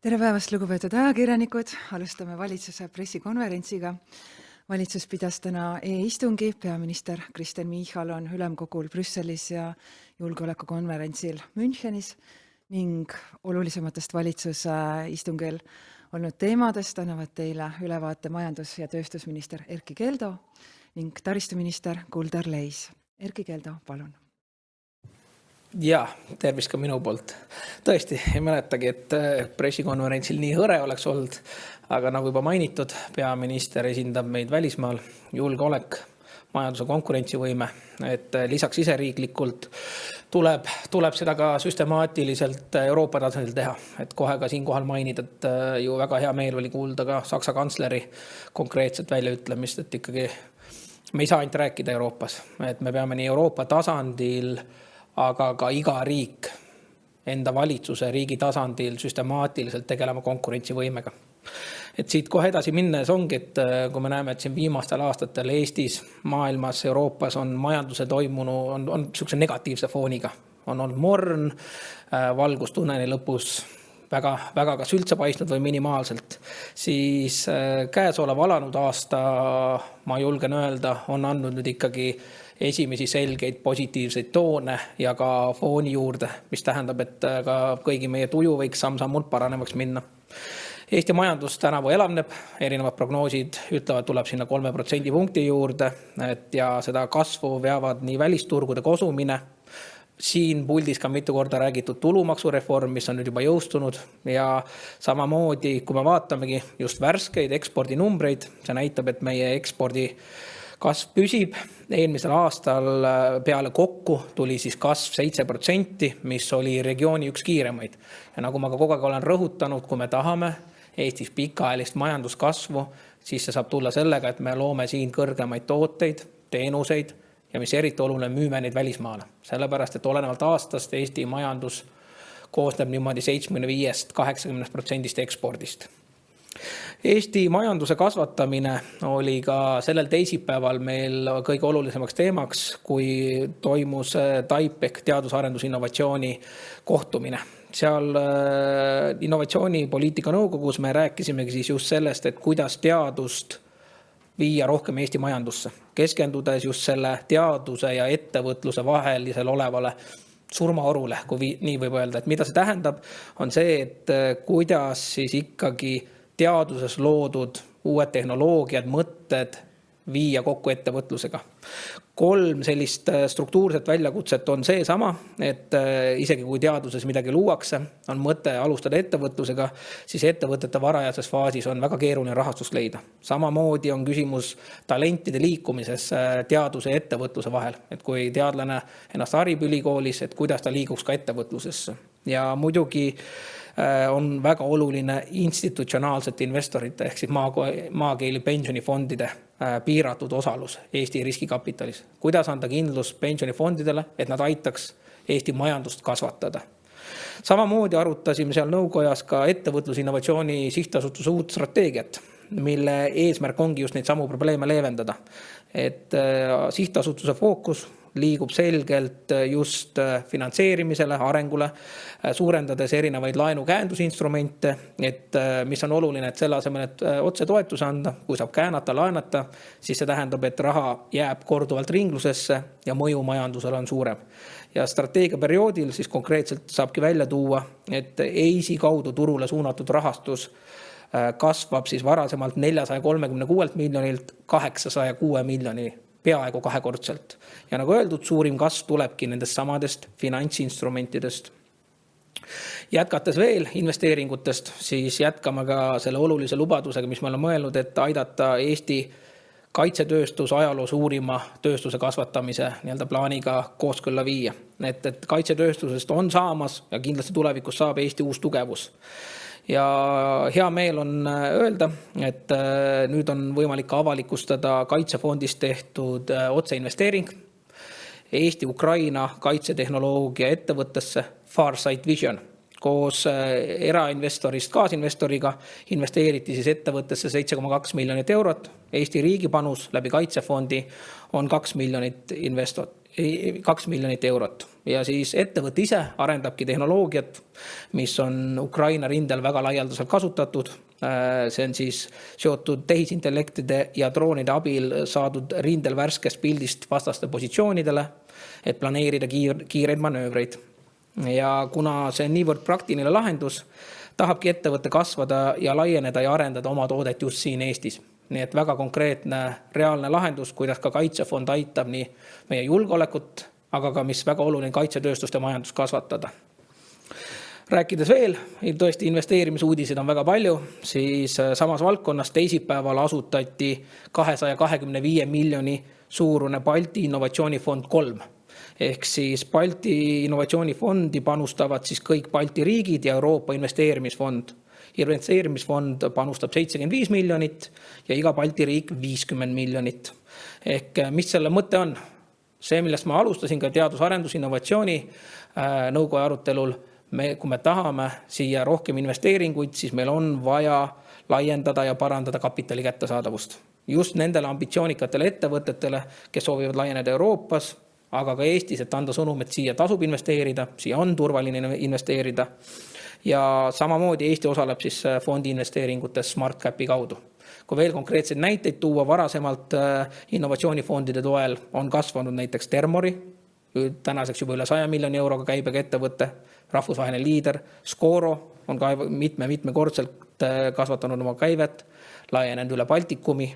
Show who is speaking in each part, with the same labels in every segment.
Speaker 1: Tere päevast, lugupeetud ajakirjanikud! Alustame valitsuse pressikonverentsiga. Valitsus pidas täna e-istungi. Peaminister Kristen Michal on ülemkogul Brüsselis ja julgeolekukonverentsil Münchenis ning olulisematest valitsuse istungil olnud teemadest annavad teile ülevaate majandus- ja tööstusminister Erkki Keldo ning taristuminister Kuldar Leis. Erkki Keldo, palun.
Speaker 2: Ja, tervist ka minu poolt. Tõesti, ei mäletagi, et pressikonverentsil nii hõre oleks olnud, aga nagu juba mainitud, peaminister esindab meid välismaal, julgeolek, majanduse konkurentsivõime, et lisaks iseriiklikult tuleb seda ka süstemaatiliselt Euroopa tasandil teha. Et kohe ka siinkohal mainida, et ju väga hea meel oli kuulda ka Saksa kantsleri konkreetset väljaütlemist, et ikkagi me ei saa ainult rääkida Euroopas, et me peame nii Euroopa tasandil, aga ka iga riik enda valitsuse riigi tasandil süstemaatiliselt tegelema konkurentsivõimega. Et siit kohe edasi minnes ongi, et kui me näeme, et siin viimastel aastatel Eestis, maailmas, Euroopas on majanduse toimunu, on sihukese negatiivse fooniga. On olnud morn, valgus tunneli lõpus väga kas üldse paistnud või minimaalselt. Siis käesolev alanud aasta, ma julgen öelda, on andnud nüüd ikkagi esimesi selgeid positiivseid toone ja ka fooni juurde, mis tähendab, et ka kõigi meie tuju võiks samm-sammult paranemaks minna. Eesti majandus tänavu elavneb, erinevad prognoosid ütlevad, tuleb sinna 3% punkti juurde, ja seda kasvu veavad nii välisturgude kosumine. Siin puldis ka mitu korda räägitud tulumaksureform, mis on nüüd juba jõustunud ja samamoodi, kui me vaatamegi just värskeid ekspordinumbreid, see näitab, et meie ekspordi kasv püsib. Eelmisel aastal peale kokku tuli siis kasv 7%, mis oli regiooni üks kiiremaid. Ja nagu ma ka kogu aeg olen rõhutanud, kui me tahame Eestis pikaajalist majanduskasvu, siis see saab tulla sellega, et me loome siin kõrgemaid tooteid, teenuseid ja mis eriti oluline, müüme neid välismaale. Sellepärast, et olenevalt aastast Eesti majandus koosneb niimoodi 75–80% ekspordist. Eesti majanduse kasvatamine oli ka sellel teisipäeval meil kõige olulisemaks teemaks, kui toimus TAIP ehk teadus-arendus innovatsiooni kohtumine. Seal innovatsioonipoliitika nõukogus me rääkisimegi siis just sellest, et kuidas teadust viia rohkem Eesti majandusse, keskendudes just selle teaduse ja ettevõtluse vahelisel olevale surmaorule, kui nii võib öelda. Et mida see tähendab, on see, et kuidas siis ikkagi teaduses loodud uued tehnoloogiad, mõtted viia kokku ettevõtlusega. 3 sellist struktuurset väljakutset on see sama, et isegi kui teaduses midagi luuakse, on mõte alustada ettevõtlusega, siis ettevõtete varajases faasis on väga keeruline rahastust leida. Samamoodi on küsimus talentide liikumises teaduse ja ettevõtluse vahel. Et kui teadlane ennast harib ülikoolis, et kuidas ta liiguks ka ettevõtlusesse. Ja muidugi on väga oluline institutsionaalsete investorite ehk siis maakeeli pensionifondide piiratud osalus Eesti riskikapitalis. Kuidas anda kindlus pensionifondidele, et nad aitaks Eesti majandust kasvatada. Samamoodi arutasime seal nõukojas ka ettevõtlusinnovatsiooni sihtasutuse uut strateegiat, mille eesmärk ongi just neid samu probleeme leevendada. Et sihtasutuse fookus liigub selgelt just finantseerimisele, arengule, suurendades erinevaid laenukäendusinstrumente, et mis on oluline, et selle asemel, et otse toetuse anda, kui saab käänata, laenata, siis see tähendab, et raha jääb korduvalt ringlusesse ja mõju majandusele on suurem. Ja strateegiaperioodil siis konkreetselt saabki välja tuua, et EISi kaudu turule suunatud rahastus kasvab siis varasemalt 436 miljonilt 806 miljoni peaaegu kahekordselt. Ja nagu öeldud, suurim kasv tulebki nendest samadest finantsinstrumentidest. Jätkates veel investeeringutest, siis jätkame ka selle olulise lubadusega, mis me oleme mõelnud, et aidata Eesti kaitsetööstus ajaloo suurima tööstuse kasvatamise plaaniga kooskõlla viia. Et kaitsetööstusest on saamas ja kindlasti tulevikus saab Eesti uus tugevus. Ja hea meel on öelda, et nüüd on võimalik avalikustada kaitsefondist tehtud otseinvesteering Eesti-Ukraina kaitsetehnoloogia ettevõttesse Farsight Vision. Koos erainvestorist kaasinvestoriga investeeriti siis ettevõttesse 7,2 miljonit eurot. Eesti riigi panus läbi kaitsefondi on 2 miljonit 2 miljonit eurot. Ja siis ettevõte ise arendabki tehnoloogiat, mis on Ukraina rindel väga laialdaselt kasutatud. See on siis seotud tehisintellektide ja droonide abil saadud rindel värskest pildist vastaste positsioonidele, et planeerida kiireid manöövreid. Ja kuna see on niivõrd praktiline lahendus, tahabki ettevõtte kasvada ja laieneda ja arendada oma toodet just siin Eestis. Nii et väga konkreetne reaalne lahendus, kuidas ka kaitsefond aitab nii meie julgeolekut, aga ka mis väga oluline kaitsetööstuste majandus kasvatada. Rääkides veel, tõesti investeerimisuudiseid on väga palju, siis samas valdkonnas teisipäeval asutati 225 miljoni suurune Balti innovatsioonifond 3. Ehk siis Balti innovatsioonifondi panustavad siis kõik Balti riigid ja Euroopa investeerimisfond. Investeerimisfond panustab 75 miljonit ja iga Balti riik 50 miljonit. Ehk mis selle mõte on? See, millest ma alustasin ka teadus-arendus innovatsiooni nõukoja arutelul, kui me tahame siia rohkem investeeringuid, siis meil on vaja laiendada ja parandada kapitali kättesaadavust. Just nendele ambitsioonikatele ettevõtetele, kes soovivad laieneda Euroopas, aga ka Eestis, et anda sõnum, et siia tasub investeerida, siia on turvaline investeerida. Ja samamoodi Eesti osaleb siis fondi investeeringutes SmartCapi kaudu. Kui veel konkreetseid näiteid tuua, varasemalt innovatsioonifondide toel on kasvanud näiteks Thermori, tänaseks juba üle 100 miljoni euroga käibega ettevõte, rahvusvaheline liider, Scoro on ka mitmekordselt kasvatanud oma käivet, laienenud üle Baltikumi,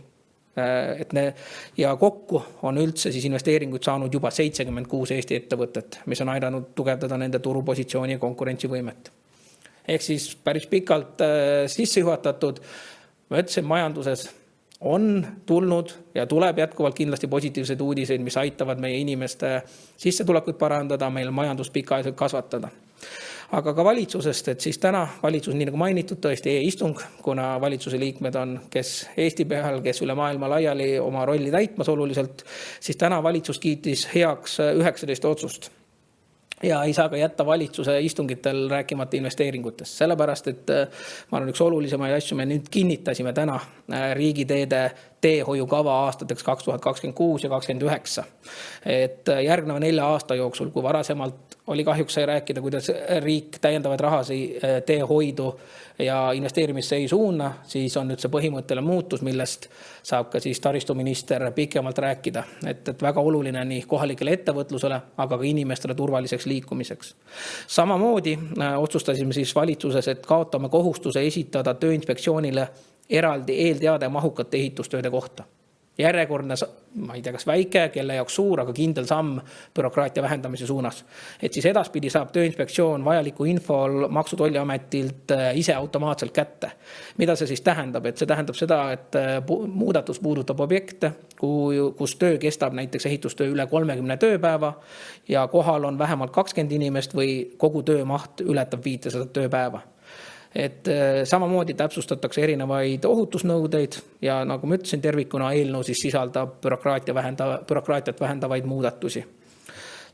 Speaker 2: ja kokku on üldse siis investeeringuid saanud juba 76 Eesti ettevõtet, mis on aidanud tugevdada nende turupositsiooni ja konkurentsivõimet. Ehk siis päris pikalt sisse juhatatud, ma ütlesin, majanduses on tulnud ja tuleb jätkuvalt kindlasti positiivseid uudiseid, mis aitavad meie inimeste sissetulekuid parandada, meil majandus pikaajaliselt kasvatada. Aga ka valitsusest, et siis täna valitsus, nii nagu mainitud, tõesti e-istung, kuna valitsuse liikmed on, kes Eesti peal, kes üle maailma laiali oma rolli täitmas oluliselt, siis täna valitsus kiitis heaks 19 otsust. Ja ei saa ka jätta valitsuse istungitel rääkimata investeeringutest. Sellepärast, et ma olen üks olulisemaid asju, me nüüd kinnitasime täna riigiteede teehoiukava aastateks 2026 ja 2029. Et järgneva 4 aasta jooksul, kui varasemalt oli kahjuks sai rääkida, kuidas riik täiendavaid rahasi teehoidu ja investeerimisse ei suuna, siis on nüüd see põhimõttele muutus, millest saab ka siis taristuminister pikemalt rääkida. Et väga oluline nii kohalikele ettevõtlusele, aga ka inimestele turvaliseks liikumiseks. Samamoodi otsustasime siis valitsuses, et kaotame kohustuse esitada Tööinspektsioonile eraldi eelteade mahukate ehitustööde kohta. Järjekordne, ma ei tea, kas väike, kelle jaoks suur, aga kindel samm bürokraatia vähendamise suunas. Et siis edaspidi saab Tööinspektsioon vajaliku info Maksu- ja Tolliametilt ise automaatselt kätte. Mida see siis tähendab? Et see tähendab seda, et muudatus puudutab objekte, kus töö kestab näiteks ehitustöö üle 30 tööpäeva ja kohal on vähemalt 20 inimest või kogu töömaht ületab 500 tööpäeva. Et samamoodi täpsustatakse erinevaid ohutusnõudeid ja nagu ma ütlesin, tervikuna eelnõu siis sisaldab bürokraatiat vähendavaid muudatusi.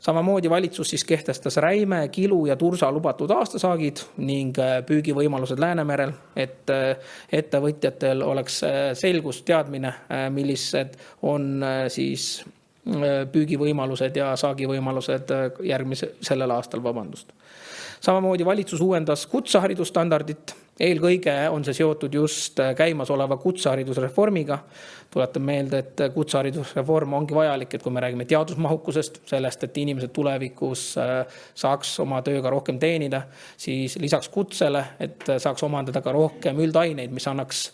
Speaker 2: Samamoodi valitsus siis kehtestas räime, kilu ja tursa lubatud aastasaagid ning püügivõimalused Läänemerel, et ettevõtjatel oleks selgus teadmine, millised on siis püügivõimalused ja saagivõimalused sellel aastal, Samamoodi valitsus uuendas kutseharidusstandardit. Eelkõige on see seotud just käimasoleva kutseharidusreformiga. Tuletan meelde, et kutseharidusreform ongi vajalik, et kui me räägime teadusmahukusest, sellest, et inimesed tulevikus saaks oma tööga rohkem teenida, siis lisaks kutsele, et saaks omandada ka rohkem üldaineid, mis annaks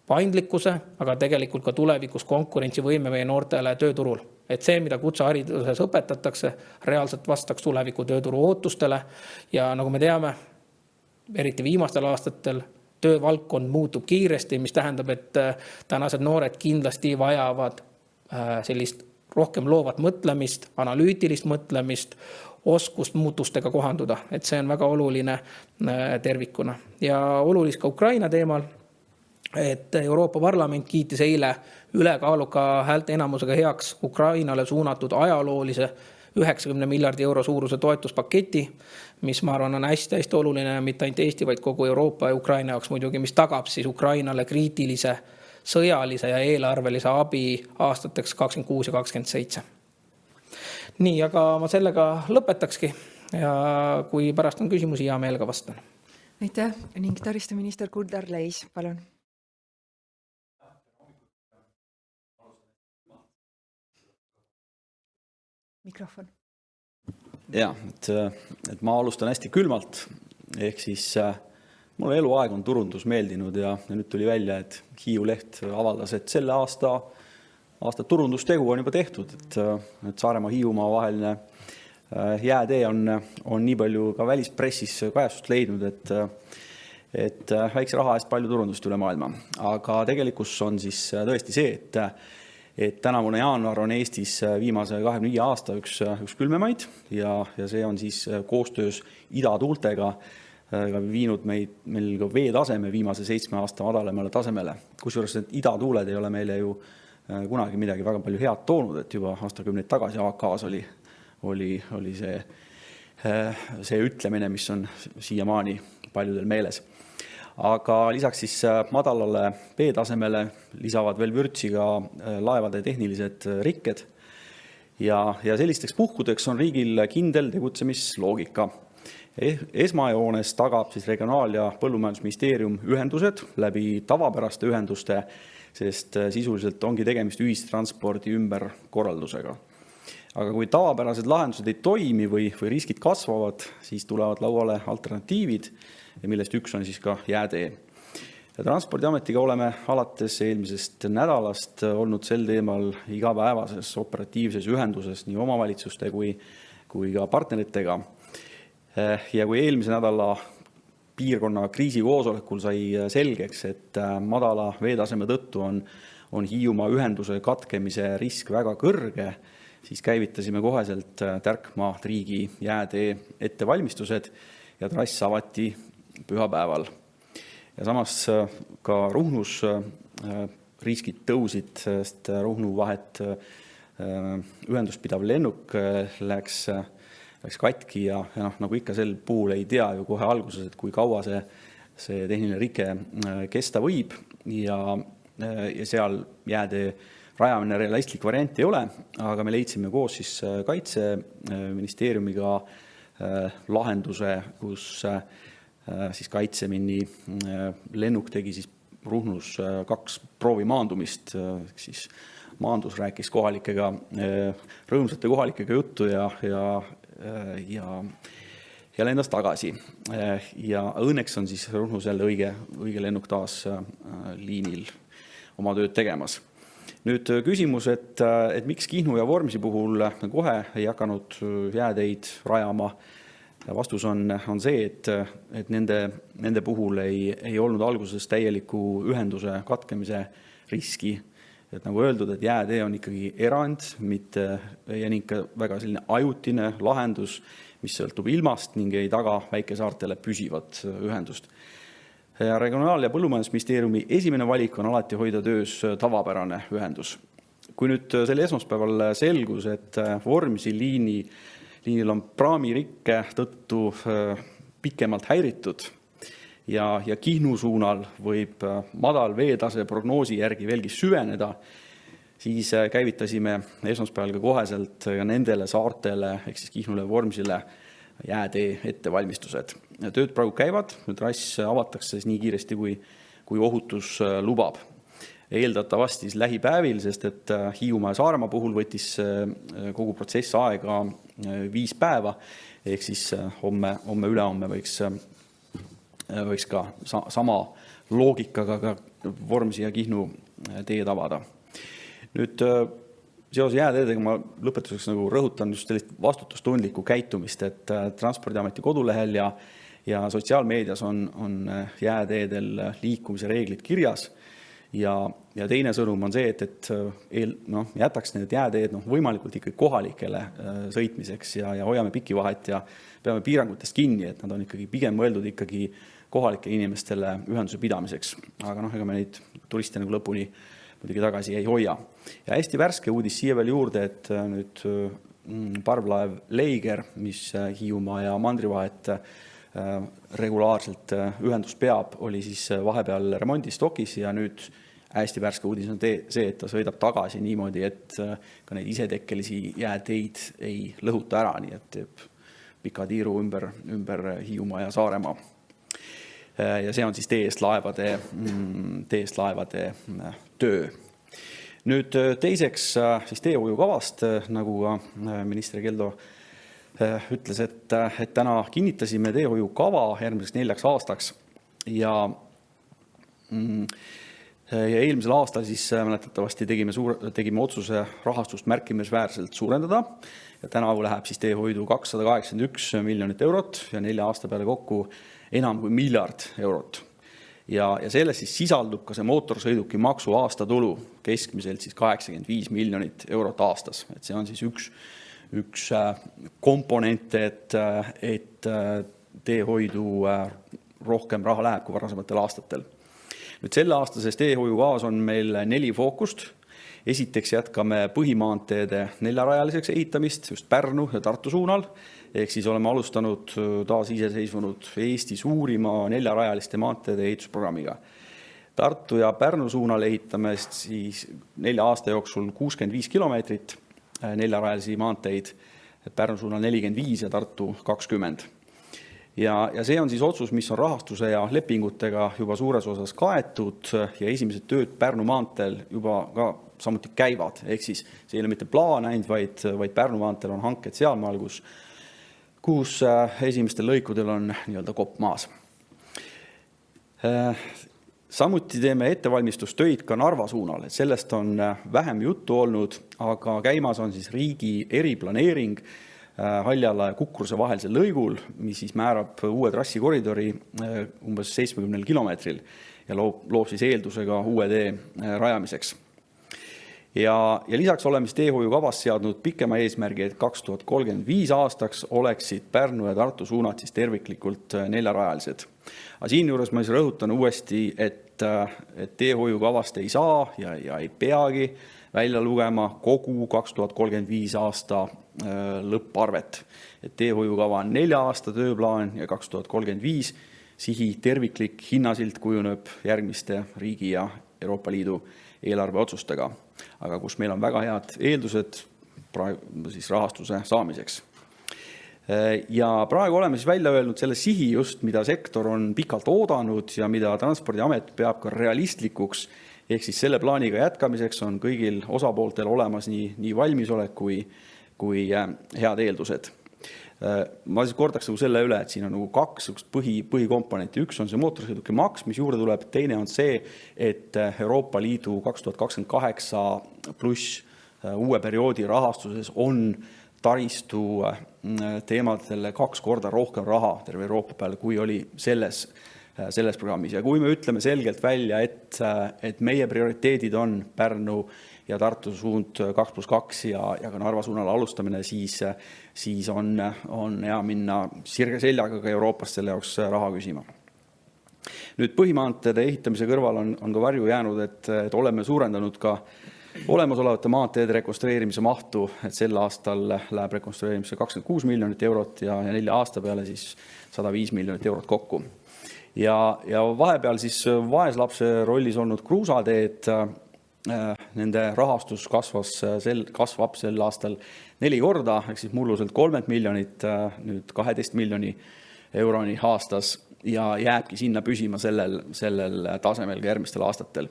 Speaker 2: paindlikkuse, aga tegelikult ka tulevikus konkurentsivõime meie noortele tööturul. Et see, mida kutsehariduses õpetatakse, reaalselt vastaks tuleviku tööturu ootustele. Ja nagu me teame, eriti viimastel aastatel töövaldkond muutub kiiresti, mis tähendab, et tänased noored kindlasti vajavad sellist rohkem loovat mõtlemist, analüütilist mõtlemist, oskust muutustega kohanduda. Et see on väga oluline tervikuna. Ja olulist ka Ukraina teemal, et Euroopa Parlament kiitis eile ülekaaluka häälte enamusega heaks Ukrainale suunatud ajaloolise 90 miljardi euro suuruse toetuspaketi, mis ma arvan on hästi oluline, mitte ainult Eesti, vaid kogu Euroopa ja Ukraina jaoks muidugi, mis tagab siis Ukrainale kriitilise sõjalise ja eelarvelise abi aastateks 26 ja 27. Nii, aga ma sellega lõpetakski ja kui pärast on küsimusi, hea meelega vastan.
Speaker 1: Aitäh ning taristuminister Kuldar Leis, palun. Mikrofon.
Speaker 3: Ja, et ma alustan hästi külmalt, ehk siis mulle eluaeg on turundus meeldinud ja nüüd tuli välja, et Hiiu Leht avaldas, et selle aasta turundustegu on juba tehtud, et Saaremaa Hiiumaa vaheline jäätee on nii palju ka välispressis kajastust leidnud, et väikse raha eest palju turundust üle maailma. Aga tegelikkus on siis tõesti see, et tänavune jaanuar on Eestis viimase 25 aasta üks külmemaid ja see on siis koostöös idatuultega viinud meil ka veetaseme viimase 7 aasta madalamale tasemele. Kusjuures need idatuuled ei ole meile ju kunagi midagi väga palju head toonud, et juba aastakümneid tagasi AK-s oli see ütlemine, mis on siiamaani paljudel meeles. Aga lisaks siis madalale veetasemele lisavad veel vürtsi ka laevade tehnilised rikked ja sellisteks puhkudeks on riigil kindel tegutsemisloogika. Esmajoones tagab siis Regionaal- ja Põllumajandusministeerium ühendused läbi tavapäraste ühenduste, sest sisuliselt ongi tegemist ühistranspordi ümberkorraldusega. Aga kui tavapärased lahendused ei toimi või riskid kasvavad, siis tulevad lauale alternatiivid, millest üks on siis ka jäätee. Transpordiametiga oleme alates eelmisest nädalast olnud sel teemal igapäevases operatiivses ühenduses nii omavalitsuste kui ka partneritega. Ja kui eelmise nädala piirkonna kriisikoosolekul sai selgeks, et madala veetaseme tõttu on Hiiumaa ühenduse katkemise risk väga kõrge, siis käivitasime koheselt Tärkmaa Triigi jäätee ettevalmistused ja trass avati pühapäeval. Ja samas ka Ruhnus riskid tõusid, sest Ruhnu vahet ühendust pidav lennuk läks katki ja nagu ikka sel puhul ei tea ju kohe alguses, et kui kaua see tehniline rike kesta võib ja seal jäätee rajamine realistlik variant ei ole, aga me leidsime koos siis Kaitseministeeriumiga lahenduse, kus siis Kaitsemini lennuk tegi siis Ruhnus 2 proovimaandumist, siis maandus, rääkis kohalikega, rõõmsate kohalikega juttu ja lendas tagasi. Ja õnneks on siis Ruhnus jälle õige lennuk taas liinil oma tööd tegemas. Nüüd küsimus, et miks Kihnu ja Vormsi puhul kohe ei hakanud jääteid rajama. Vastus on see, et nende puhul ei olnud alguses täieliku ühenduse katkemise riski. Et nagu öeldud, et jäätee on ikkagi erand, mitte ja ikka väga selline ajutine lahendus, mis sõltub ilmast ning ei taga väikesaartele püsivat ühendust. Regionaal- ja Põllumajandusministeeriumi esimene valik on alati hoida töös tavapärane ühendus. Kui nüüd sel esmaspäeval selgus, et Vormsi liinil on praamirikke tõttu pikemalt häiritud ja Kihnu suunal võib madal veetase prognoosi järgi veelgi süveneda, siis käivitasime esmaspäeval ka koheselt nendele saartele ehk siis Kihnule ja Vormsile jäätee ettevalmistused. Tööd praegu käivad, trass avatakse nii kiiresti, kui ohutus lubab. Eeldatavasti lähipäevil, sest et Hiiumaa ja Saaremaa puhul võttis kogu protsess aega 5 päeva, ehk siis homme ülehomme võiks ka sama loogikaga ka Vormsi ja Kihnu teed avada. Nüüd seoses jääteedega ma lõpetuseks nagu rõhutan just sellist vastutustundlikku käitumist, et Transpordiameti kodulehel ja sotsiaalmeedias on jääteedel liikumise reeglid kirjas. Ja teine sõnum on see, et jätaks need jääteed võimalikult ikkagi kohalikele sõitmiseks ja hoiame pikivahet ja peame piirangutest kinni, et nad on ikkagi pigem mõeldud ikkagi kohalike inimestele ühenduse pidamiseks. Aga ega me neid turiste nagu lõpuni muidugi tagasi ei hoia. Ja hästi värske uudis siia veel juurde, et nüüd parvlaev Leiger, mis Hiiumaa ja Mandri vahet regulaarselt ühendust peab, oli siis vahepeal remondistokis ja nüüd hästi värske uudis on see, et ta sõidab tagasi niimoodi, et ka neid isetekkelisi jääteid ei lõhuta ära, nii et teeb pika tiiru ümber Hiiumaa ja Saaremaa. Ja see on siis TS Laevade töö. Nüüd teiseks siis teehoiukavast, nagu minister Keldo ütles, et täna kinnitasime teehoiukava järgmiseks 4 aastaks ja eelmisel aastal siis mäletatavasti tegime otsuse rahastust märkimisväärselt suurendada ja tänavu läheb siis teehoidu 281 miljonit eurot ja 4 aasta peale kokku enam kui 1 miljard eurot. Ja selles siis sisaldub ka see mootorsõiduki maksu aastatulu keskmiselt siis 85 miljonit eurot aastas. Et see on siis üks komponent, et teehoidu rohkem raha läheb kui varasematel aastatel. Nüüd selle aastases teehoiukavas on meil 4 fookust. Esiteks jätkame põhimaanteede 4-rajaliseks ehitamist just Pärnu ja Tartu suunal. Ehk siis oleme alustanud taas iseseisvunud Eesti suurima 4-rajaliste maanteede ehitusprogrammiga. Tartu ja Pärnu suunal ehitame siis 4 aasta jooksul 65 kilomeetrit 4-rajalisi maanteid, Pärnu suunal 45 ja Tartu 20. Ja see on siis otsus, mis on rahastuse ja lepingutega juba suures osas kaetud ja esimesed tööd Pärnu maanteel juba ka samuti käivad. Ehk siis see ei ole mitte plaan ainult, vaid Pärnu maanteel on hanked sealmaal, kus esimestel lõikudel on nii-öelda kopp maas. Samuti teeme ettevalmistustöid ka Narva suunal, et sellest on vähem juttu olnud, aga käimas on siis riigi eriplaneering Haljala ja Kukruse vahelisel lõigul, mis siis määrab uue trassikoridori umbes 70 kilomeetril ja loob siis eeldusega uue tee rajamiseks. Ja lisaks oleme siis teehoiukavas seadnud pikema eesmärgi, et 2035 aastaks oleksid Pärnu ja Tartu suunad siis terviklikult 4-rajalised. Aga siinjuures ma siis rõhutan uuesti, et teehoiukavast ei saa ja ei peagi välja lugema kogu 2035 aasta lõpparvet. Et teehoiukava on 4 aasta tööplaan ja 2035 sihi terviklik hinnasilt kujuneb järgmiste riigi ja Euroopa Liidu eelarveotsustega, aga kus meil on väga head eeldused praegu siis rahastuse saamiseks. Ja praegu oleme siis välja öelnud selle sihi just, mida sektor on pikalt oodanud ja mida Transpordiamet peab ka realistlikuks, ehk siis selle plaaniga jätkamiseks on kõigil osapooltel olemas nii valmisolek kui head eeldused. Ma siis kordaks selle üle, et siin on 2 põhikomponenti. Üks on see mootorsõiduki maks, mis juurde tuleb. Teine on see, et Euroopa Liidu 2028 pluss uue perioodi rahastuses on taristu teemadele 2 korda rohkem raha terve Euroopa peale, kui oli selles programmis. Ja kui me ütleme selgelt välja, et meie prioriteedid on Pärnu ja Tartu suund 2+2 ja ka Narva suunal alustamine, siis on hea minna sirge seljaga ka Euroopast selle jaoks raha küsima. Nüüd põhimaanteede ehitamise kõrval on ka varju jäänud, et oleme suurendanud ka olemasolevate maanteede rekonstrueerimise mahtu, et sel aastal läheb rekonstrueerimise 26 miljonit eurot ja 4 aasta peale siis 105 miljonit eurot kokku. Ja vahepeal siis vaeslapse rollis olnud kruusateed, nende rahastus kasvab sel aastal 4 korda, ehk siis mulluselt 3 miljonit, nüüd 12 miljoni euroni aastas ja jääbki sinna püsima sellel tasemel ka järgmistel aastatel.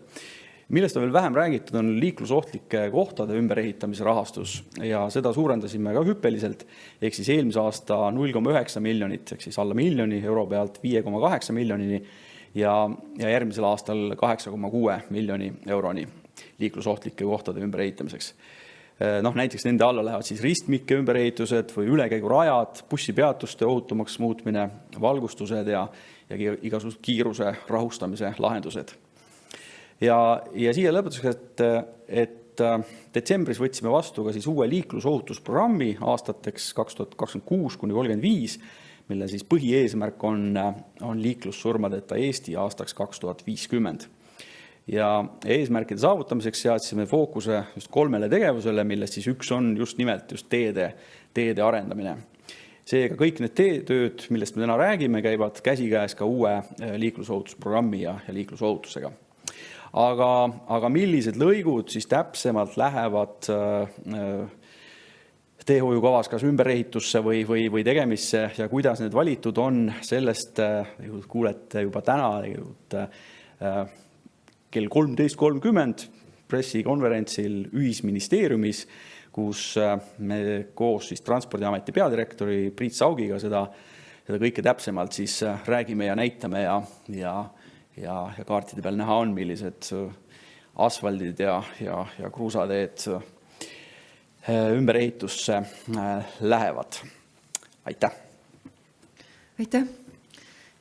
Speaker 3: Millest on veel vähem räägitud, on liiklusohtlike kohtade ümberehitamise rahastus ja seda suurendasime ka hüppeliselt, ehk siis eelmise aasta 0,9 miljonit, ehk siis alla miljoni euro pealt 5,8 miljonini ja järgmisel aastal 8,6 miljoni euroni liiklusohtlike kohtade ümberehitamiseks. Näiteks nende alla lähevad siis ristmike ümberehitused või ülekäigurajad, bussipeatuste ohutumaks muutmine, valgustused ja igasugused kiiruse rahustamise lahendused. Ja siia lõpetuseks, et detsembris võtsime vastu ka siis uue liiklusohutusprogrammi aastateks 2026–35, mille siis põhieesmärk on liiklussurmadeta Eesti aastaks 2050. Ja eesmärkide saavutamiseks seadsime fookuse just 3 tegevusele, millest siis üks on just nimelt just teede arendamine. Seega kõik need teetööd, millest me täna räägime, käivad käsikäes ka uue liiklusohutusprogrammi ja liiklusohutusega. Aga millised lõigud siis täpsemalt lähevad teehoiukavas kas ümberehitusse või tegemisse ja kuidas need valitud on, sellest kuulete juba täna kell 13.30 pressikonverentsil ühisministeeriumis, kus me koos siis Transpordiameti peadirektori Priit Saugiga seda kõike täpsemalt siis räägime ja näitame ja kaartide peal näha on, millised asfaldid ja kruusateed ümberehitusse lähevad. Aitäh!
Speaker 1: Aitäh!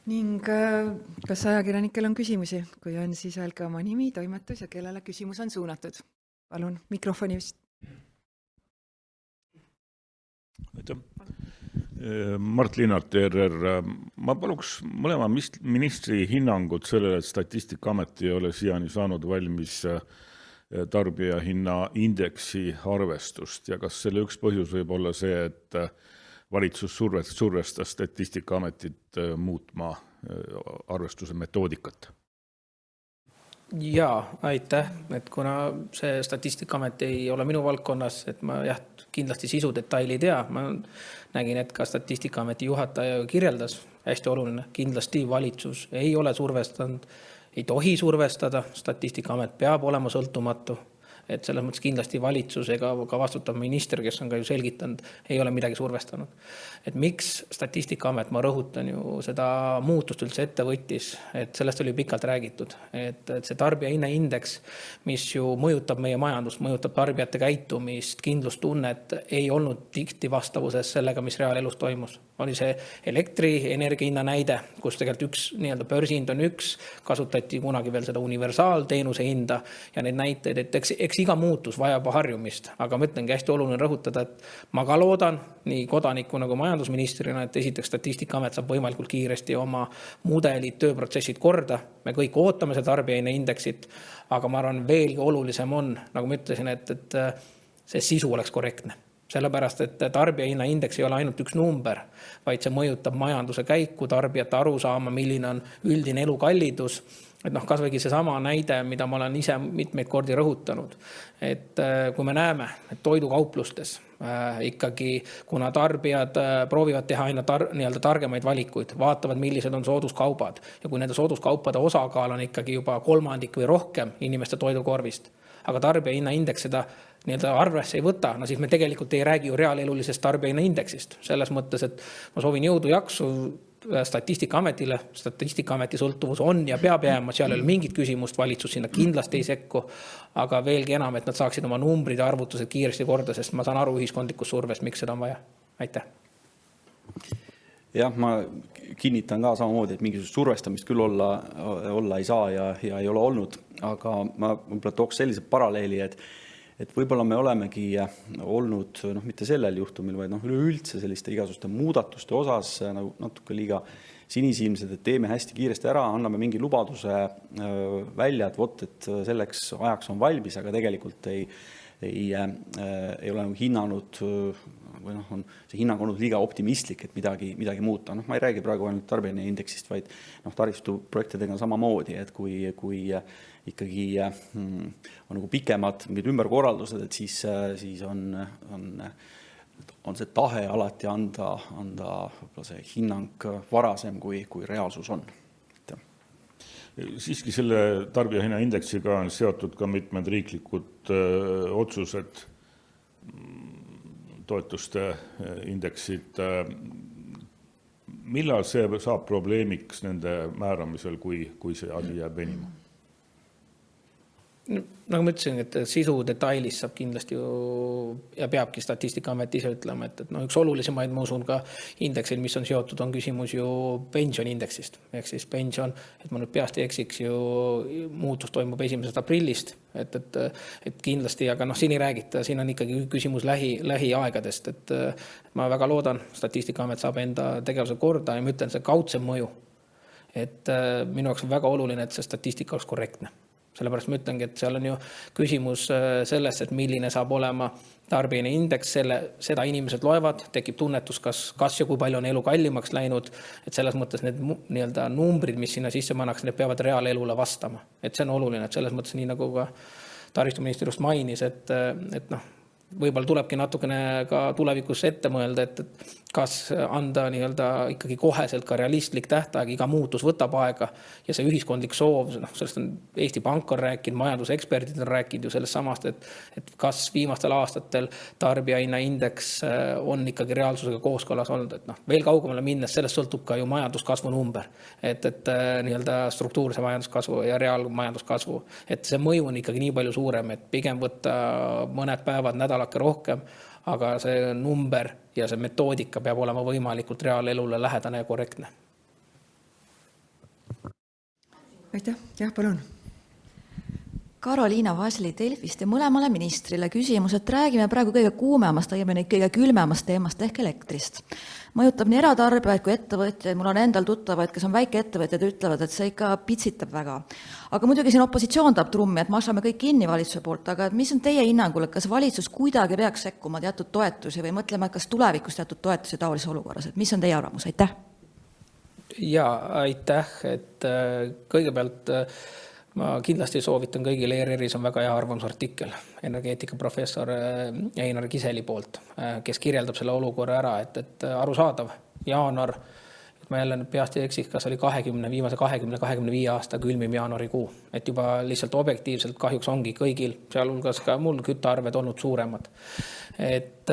Speaker 1: Ning kas ajakirjanikel on küsimusi? Kui on, siis öelge oma nimi, toimetus ja kellele küsimus on suunatud. Palun, mikrofoni vist.
Speaker 4: Aitäh! Mart Linnart, ERR. Ma paluks mõlema ministri hinnangut sellele, et Statistikaamet ei ole siiani saanud valmis tarbijahinna indeksi arvestust ja kas selle üks põhjus võib olla see, et valitsus survestas Statistikaametit muutma arvestuse metoodikat?
Speaker 2: Jaa, aitäh, et kuna see Statistikaamet ei ole minu valdkonnas, et ma kindlasti sisu detaili ei tea, ma nägin, et ka Statistikaameti juhataja kirjeldas, hästi oluline, kindlasti valitsus ei ole survestanud, ei tohi survestada, Statistikaamet peab olema sõltumatu, et selles mõttes kindlasti valitsus ega ka vastutav minister, kes on ka ju selgitanud, ei ole midagi survestanud. Et miks Statistikaamet, ma rõhutan ju seda muutust üldse ette võttis, et sellest oli pikalt räägitud, et see tarbijahinnaindeks, mis ju mõjutab meie majandust, mõjutab tarbijate käitumist, kindlustunnet, ei olnud tihti vastavuses sellega, mis reaalelus toimus. Oli see elektrienergia hinna näide, kus tegelikult üks nii-öelda börsihind on üks, kasutati kunagi veel seda universaalteenuse hinda ja neid näiteid, et eks iga muutus vajab harjumist, aga ma ütlengi hästi oluline rõhutada, et ma ka loodan nii kodanikuna kui majandusministrina, et esiteks Statistikaamet saab võimalikult kiiresti oma mudelid, tööprotsessid korda. Me kõik ootame seda tarbijahinna indeksit, aga ma arvan, veelgi olulisem on, nagu ma ütlesin, et see sisu oleks korrektne. Sellepärast, et tarbijahinna indeks ei ole ainult üks number, vaid see mõjutab majanduse käiku, tarbijate arusaama, milline on üldine elukallidus. Et kasvõigi see sama näide, mida ma olen ise mitmeid kordi rõhutanud. Et kui me näeme, et toidukauplustes ikkagi, kuna tarbijad proovivad teha aina targemaid valikuid, vaatavad, millised on sooduskaubad ja kui nende sooduskaupade osakaal on ikkagi juba 1/3 või rohkem inimeste toidukorvist, aga tarbijahinna indeks seda arvesse ei võta, siis me tegelikult ei räägi ju reaalelulisest tarbijahinna indeksist. Selles mõttes, et ma soovin jõudu jaksu Statistikaametile. Statistikaameti sõltuvus on ja peab jääma, seal ei ole mingit küsimust, valitsus sinna kindlasti ei sekku, aga veelgi enam, et nad saaksid oma numbrid ja arvutused kiiresti korda, sest ma saan aru ühiskondlikust survest, miks seda on vaja. Aitäh!
Speaker 3: Jah, ma kinnitan ka samamoodi, et mingisugust survestamist küll olla ei saa ja ei ole olnud, aga ma tooks sellise paralleeli, et võib-olla me olemegi olnud mitte sellel juhtumil, vaid üleüldse selliste igasuguste muudatuste osas natuke liiga sinisilmsed, et teeme hästi kiiresti ära, anname mingi lubaduse välja, et selleks ajaks on valmis, aga tegelikult ei ole hinnanud või on see hinnang olnud liiga optimistlik, et midagi muuta. Ma ei räägi praegu ainult tarbijahinna indeksist, vaid taristuprojektidega samamoodi, et kui ikkagi on pikemad mingid ümberkorraldused, et siis on see tahe alati anda see hinnang varasem, kui reaalsus on.
Speaker 4: Siiski selle tarbijahinna indeksiga on seotud ka mitmed riiklikud otsused, toetuste indeksid. Millal see saab probleemiks nende määramisel, kui see asi jääb venima?
Speaker 2: Nagu ma ütlesin, et sisu detailis saab kindlasti ju ja peabki Statistikaamet ise ütlema, et üks olulisemaid, ma usun ka indeksid, mis on seotud, on küsimus ju pensioniindeksist. Ehk siis pension, et ma nüüd peast ei eksiks, ju muutus toimub 1. aprillist, et kindlasti, aga siin ei räägita, siin on ikkagi küsimus lähiaegadest, et ma väga loodan, Statistikaamet saab enda tegevuse korda ja ma ütlen, see kaudsem mõju, et minu jaoks on väga oluline, et see statistika oleks korrektne. Sellepärast ma ütlengi, et seal on ju küsimus sellest, et milline saab olema tarbijani indeks, seda inimesed loevad, tekib tunnetus, kas ja kui palju on elu kallimaks läinud, et selles mõttes need nii-öelda numbrid, mis sinna sisse pannakse, need peavad reaalelule vastama. Et see on oluline, et selles mõttes nii nagu ka taristuminister just mainis, et võib-olla tulebki natukene ka tulevikus ette mõelda, et kas anda nii-öelda ikkagi koheselt ka realistlik tähtaeg, iga muutus võtab aega ja see ühiskondlik soov, sellest on Eesti Pank on rääkinud, majanduseksperdid on rääkinud ju sellest samast, et kas viimastel aastatel tarbijahinna indeks on ikkagi reaalsusega kooskõlas olnud, et veel kaugemale minnes, sellest sõltub ka ju majanduskasvu number, et nii-öelda struktuurse majanduskasvu ja reaalmajanduskasvu, et see mõju on ikkagi nii palju suurem, et pigem võtta mõned päevad, nädalake rohkem, aga see number ja see metoodika peab olema võimalikult reaalelule lähedane ja korrektne.
Speaker 1: Aitäh, jah, palun.
Speaker 5: Karoliina Vasli Delfist ja mõlemale ministrile küsimus, et räägime praegu kõige kuumemast, kõige külmemast teemast ehk elektrist. Mõjutab nii eratarbijaid kui ettevõtjaid, mul on endal tuttavaid, kes on väikeettevõtjad, ütlevad, et see ikka pitsitab väga. Aga muidugi siin opositsioon tahab trummi, et maksame kõik kinni valitsuse poolt, aga mis on teie hinnangul, et kas valitsus kuidagi peaks sekkuma teatud toetusi või mõtlema, kas tulevikus teatud toetusi taolise olukorras, et mis on teie arvamus? Aitäh!
Speaker 2: Ja, aitäh, et kõigepealt ma kindlasti soovitan kõigile ERR-is on väga hea arvamusartikkel energeetikaprofessor Einar Kiseli poolt, kes kirjeldab selle olukorra ära, et arusaadav jaanuar, ma jälle peast ei eksiks, kas oli viimase 20-25 aasta külmim jaanuarikuu, et juba lihtsalt objektiivselt kahjuks ongi kõigil, sealhulgas ka mul küttearved olnud suuremad. Et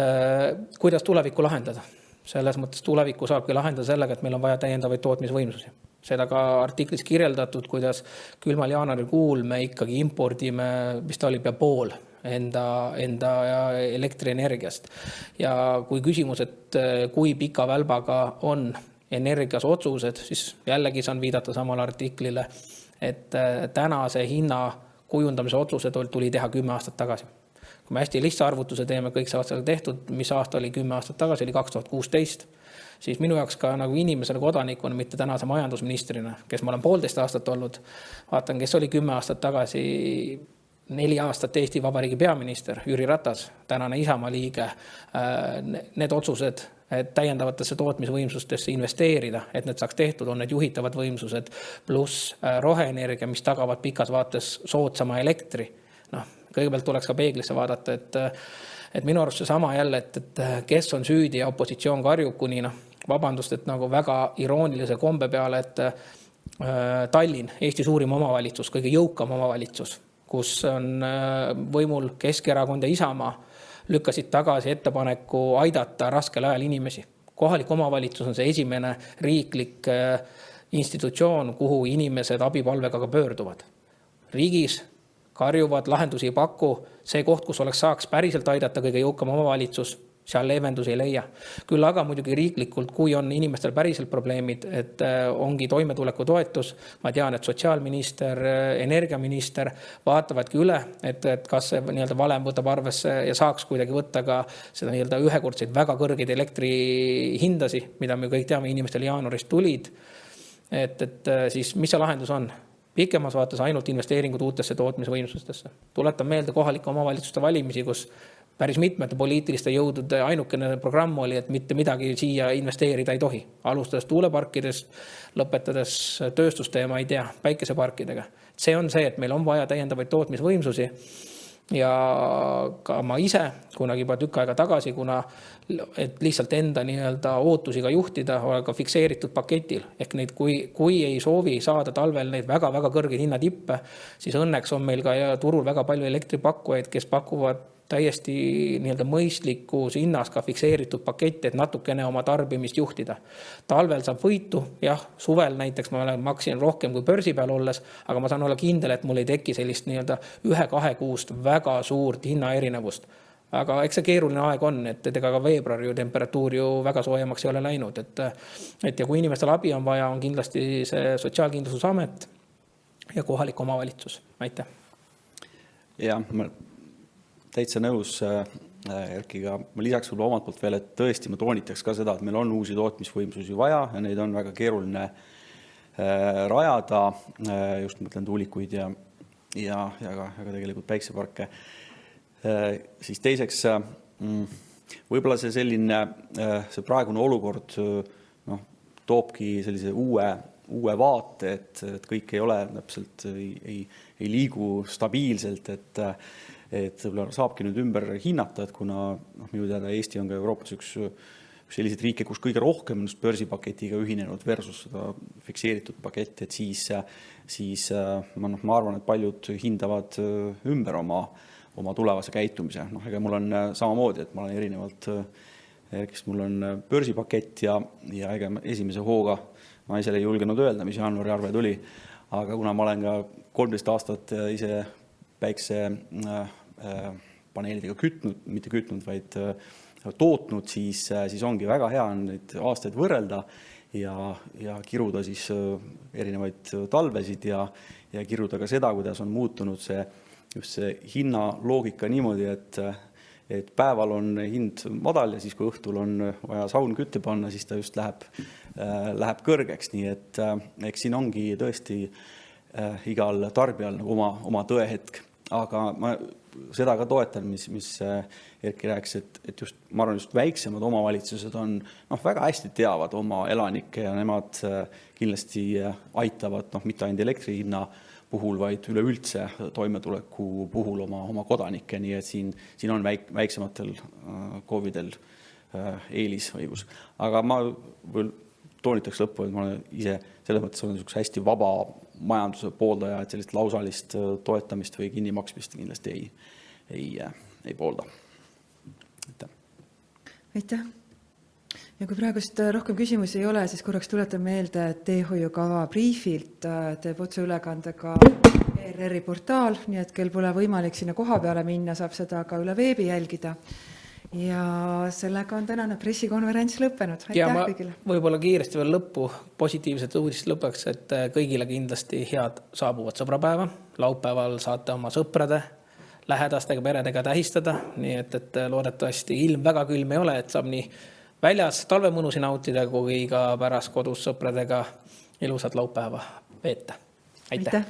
Speaker 2: kuidas tulevikku lahendada? Selles mõttes tulevikku saabki lahendada sellega, et meil on vaja täiendavaid tootmisvõimsusi. Seda ka artiklis kirjeldatud, kuidas külmal jaanuarikuul me ikkagi impordime, mis ta oli pea pool enda elektrienergiast. Ja kui küsimus, et kui pika välbaga on energias otsused, siis jällegi saan viidata samale artiklile, et tänase hinna kujundamise otsused tuli teha 10 aastat tagasi. Kui me hästi lihtsa arvutuse teeme, kõik saavad seal tehtud, mis aasta oli 10 aastat tagasi, oli 2016, siis minu jaoks ka nagu inimesele kodanikuna, mitte tänase majandusministrina, kes ma olen 1,5 aastat olnud, vaatan, kes oli 10 aastat tagasi 4 aastat Eesti Vabariigi peaminister Jüri Ratas, tänane Isamaa liige, need otsused, et täiendavatesse tootmisvõimsustesse investeerida, et need saaks tehtud, on need juhitavad võimsused, pluss roheenergia, mis tagavad pikas vaates soodsama elektri. Kõigepealt tuleks ka peeglisse vaadata, et minu arust see sama jälle, et kes on süüdi ja opositsioon karjub kuni, vabandust, et nagu väga iroonilise kombe peale, et Tallinn, Eesti suurim omavalitsus, kõige jõukam omavalitsus, kus on võimul Keskerakond ja Isamaa, lükkasid tagasi ettepaneku aidata raskel ajal inimesi. Kohalik omavalitsus on see esimene riiklik institutsioon, kuhu inimesed abipalvega ka pöörduvad. Riigis karjuvad, lahendusi ei paku, see koht, kus saaks päriselt aidata kõige jõukam omavalitsus, seal leevendusi ei leia. Küll aga muidugi riiklikult, kui on inimestel päriselt probleemid, et ongi toimetuleku toetus, ma tean, et sotsiaalminister, energiaminister vaatavadki üle, et kas see nii-öelda valem võtab arvesse ja saaks kuidagi võtta ka seda nii-öelda ühekordseid väga kõrgeid elektrihindasi, mida me kõik teame, inimestel jaanuarist tulid, et siis mis see lahendus on? Pikemas vaates ainult investeeringud uutesse tootmisvõimsustesse. Tuletan meelde kohalike omavalitsuste valimisi, kus päris mitmete poliitiliste jõudude ainukene programm oli, et mitte midagi siia investeerida ei tohi. Alustades tuuleparkidest, lõpetades tööstusteema, ei tea, päikeseparkidega. See on see, et meil on vaja täiendavaid tootmisvõimsusi ja ka ma ise kunagi juba tükk aega tagasi, kuna et lihtsalt enda nii-öelda ootusi ka juhtida, olen ka fikseeritud paketil. Ehk neid, kui ei soovi saada talvel neid väga-väga kõrgeid hinnatippe, siis õnneks on meil ka turul väga palju elektripakkujaid, kes pakuvad täiesti nii-öelda mõistlikus hinnas ka fikseeritud pakette, et natukene oma tarbimist juhtida. Talvel saab võitu, jah, suvel näiteks ma maksin rohkem kui börsi peal olles, aga ma saan olla kindel, et mul ei teki sellist nii-öelda 1-2 kuust väga suurt hinnaerinevust. Aga eks see keeruline aeg on, et ega ka veebruar ju temperatuur ju väga soojemaks ei ole läinud. Et ja kui inimestel abi on vaja, on kindlasti see Sotsiaalkindlustusamet ja kohalik omavalitsus. Aitäh.
Speaker 3: Ja, ma täitsa nõus Erkiga. Ma lisaks võib omalt poolt veel, et tõesti ma toonitaks ka seda, et meil on uusi tootmisvõimsusi vaja ja neid on väga keeruline rajada, just mõtlen tuulikuid ja ka tegelikult päikseparke. Siis teiseks, võib-olla see praegune olukord toobki sellise uue vaate, et kõik ei ole täpselt, ei liigu stabiilselt, et võib-olla saabki nüüd ümber hinnata, et kuna minu teada Eesti on ka Euroopas üks selliseid riike, kus kõige rohkem just börsipaketiga ühinenud versus seda fikseeritud paketti, et siis ma arvan, et paljud hindavad ümber oma tulevase käitumise. Ega mul on samamoodi, et ma olen erinevalt, kes mul on börsipakett ja ega esimese hooga ma ise ei julgenud öelda, mis jaanuari arve tuli, aga kuna ma olen ka 13 aastat ise päikse paneelidega mitte kütnud, vaid tootnud, siis ongi väga hea neid aastaid võrrelda ja kiruda siis erinevaid talvesid ja kiruda ka seda, kuidas on muutunud just see hinnaloogika niimoodi, et päeval on hind madal ja siis, kui õhtul on vaja saun kütte panna, siis ta just läheb kõrgeks. Nii et eks siin ongi tõesti igal tarbijal oma tõehetk. Aga ma seda ka toetan, mis Erki rääkis, et just, ma arvan, just väiksemad omavalitsused on väga hästi teavad oma elanikke ja nemad kindlasti aitavad mitte ainult elektri hinna puhul, vaid üleüldse toimetuleku puhul oma kodanikke, nii et siin on väiksematel KOV-idel eelisõigus. Aga ma toonitaks lõppu, et ma olen ise selles mõttes olen hästi vaba majanduse pooldaja, et sellist lausalist toetamist või kinnimaksmist kindlasti ei poolda.
Speaker 1: Aitäh. Ja kui praegust rohkem küsimusi ei ole, siis korraks tuletan meelde, et teehoiukava briifilt teeb otseülekande ka ERR-i portaal, nii et kel pole võimalik sinna koha peale minna, saab seda ka üle veebi jälgida. Ja sellega on tänane pressikonverents lõppenud. Aitäh kõigile.
Speaker 2: Võib-olla kiiresti veel lõppu, positiivset uudist lõpuks, et kõigile kindlasti head saabuvad sõbrapäeva. Laupäeval saate oma sõprade, lähedastega, peredega tähistada, nii et loodetavasti ilm väga külm ei ole, et saab nii väljas talvemõnusi nautida, kui ka pärast kodus sõpradega ilusat laupäeva veeta. Aitäh!